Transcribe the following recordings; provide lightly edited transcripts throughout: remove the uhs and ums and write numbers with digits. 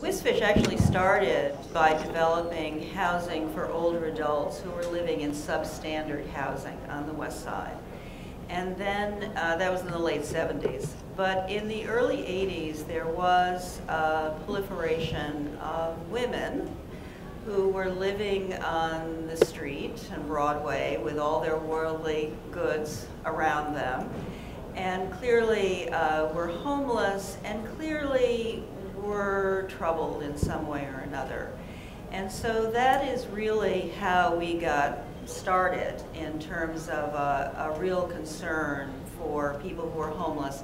WSFISH actually started by developing housing for older adults who were living in substandard housing on the West Side. And then, that was in the late 70s. But in the early 80s, there was a proliferation of women who were living on the street on Broadway with all their worldly goods around them, and clearly were homeless, and clearly were troubled in some way or another. And so that is really how we got started in terms of a real concern for people who are homeless,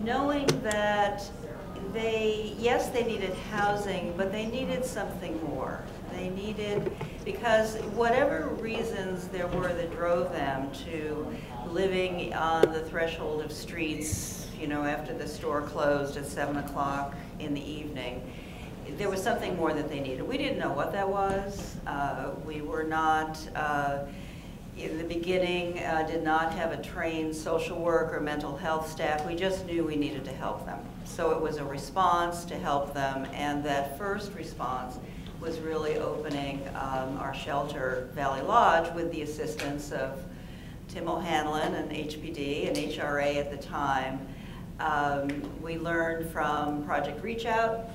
knowing that yes, they needed housing, but they needed something more. They needed, because whatever reasons there were that drove them to living on the threshold of streets, you know, after the store closed at 7 o'clock in the evening, there was something more that they needed. We didn't know what that was. We were not, in the beginning, did not have a trained social work or mental health staff. We just knew we needed to help them. So it was a response to help them, and that first response was really opening our shelter, Valley Lodge, with the assistance of Tim O'Hanlon and HPD and HRA at the time. We learned from Project Reach Out.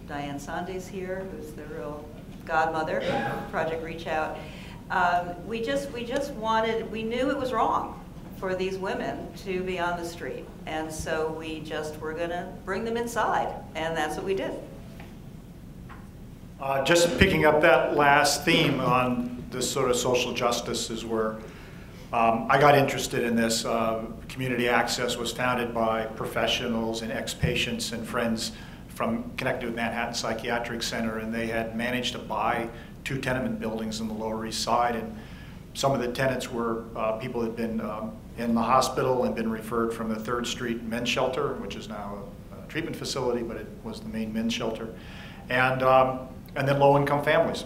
Diane Sande's here, who's the real godmother of Project Reach Out. We just wanted, we knew it was wrong for these women to be on the street. And so we just were gonna bring them inside, and that's what we did. Just picking up that last theme on this sort of social justice is where I got interested in this. Community Access was founded by professionals and ex-patients and friends connected with Manhattan Psychiatric Center, and they had managed to buy 2 tenement buildings in the Lower East Side, and some of the tenants were people that had been in the hospital and been referred from the 3rd Street Men's Shelter, which is now a treatment facility, but it was the main men's shelter, and then low-income families.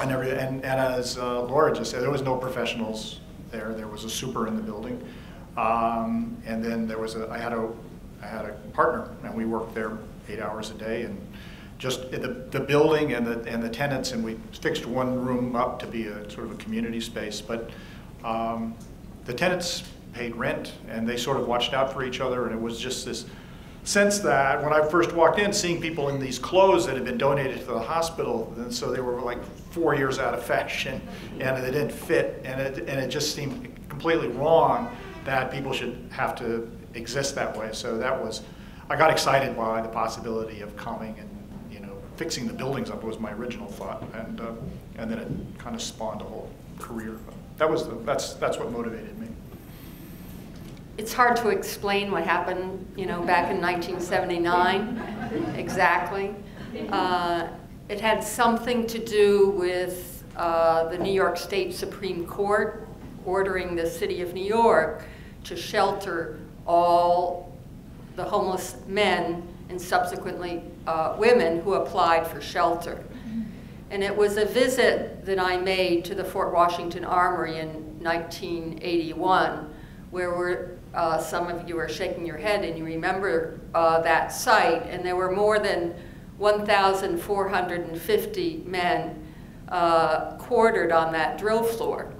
And as Laura just said, there was no professionals there. There was a super in the building, and then there was I had a partner, and we worked there 8 hours a day, and just the building and the tenants, and we fixed one room up to be a sort of a community space. But the tenants paid rent, and they sort of watched out for each other, and it was just this sense that when I first walked in, seeing people in these clothes that had been donated to the hospital, and so they were like 4 years out of fashion, and they didn't fit, and it just seemed completely wrong that people should have to exist that way. So I got excited by the possibility of coming and, you know, fixing the buildings up was my original thought, and then it kind of spawned a whole career. That's what motivated me. It's hard to explain what happened, you know, back in 1979, exactly. It had something to do with the New York State Supreme Court ordering the city of New York to shelter all the homeless men and subsequently women who applied for shelter. And it was a visit that I made to the Fort Washington Armory in 1981, where some of you are shaking your head and you remember that site, and there were more than 1,450 men quartered on that drill floor.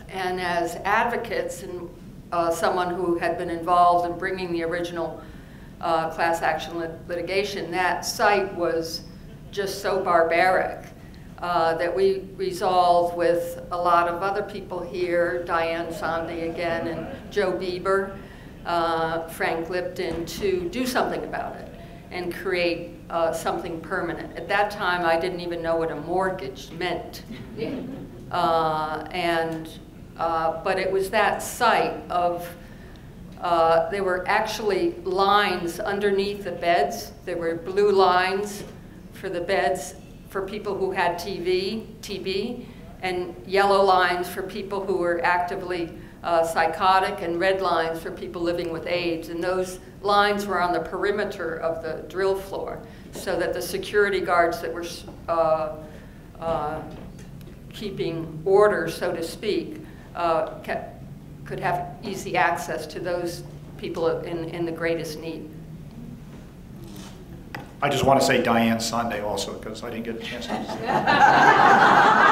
And as advocates and someone who had been involved in bringing the original class action litigation, that site was just so barbaric that we resolved with a lot of other people here, Diane Sande again, and Joe Bieber, Frank Lipton, to do something about it and create something permanent. At that time, I didn't even know what a mortgage meant. But it was that site of, there were actually lines underneath the beds. There were blue lines for the beds for people who had TB, and yellow lines for people who were actively psychotic, and red lines for people living with AIDS. And those lines were on the perimeter of the drill floor, so that the security guards that were keeping order, so to speak, could have easy access to those people in the greatest need. I just want to say Diane Sunday also, because I didn't get a chance to say that.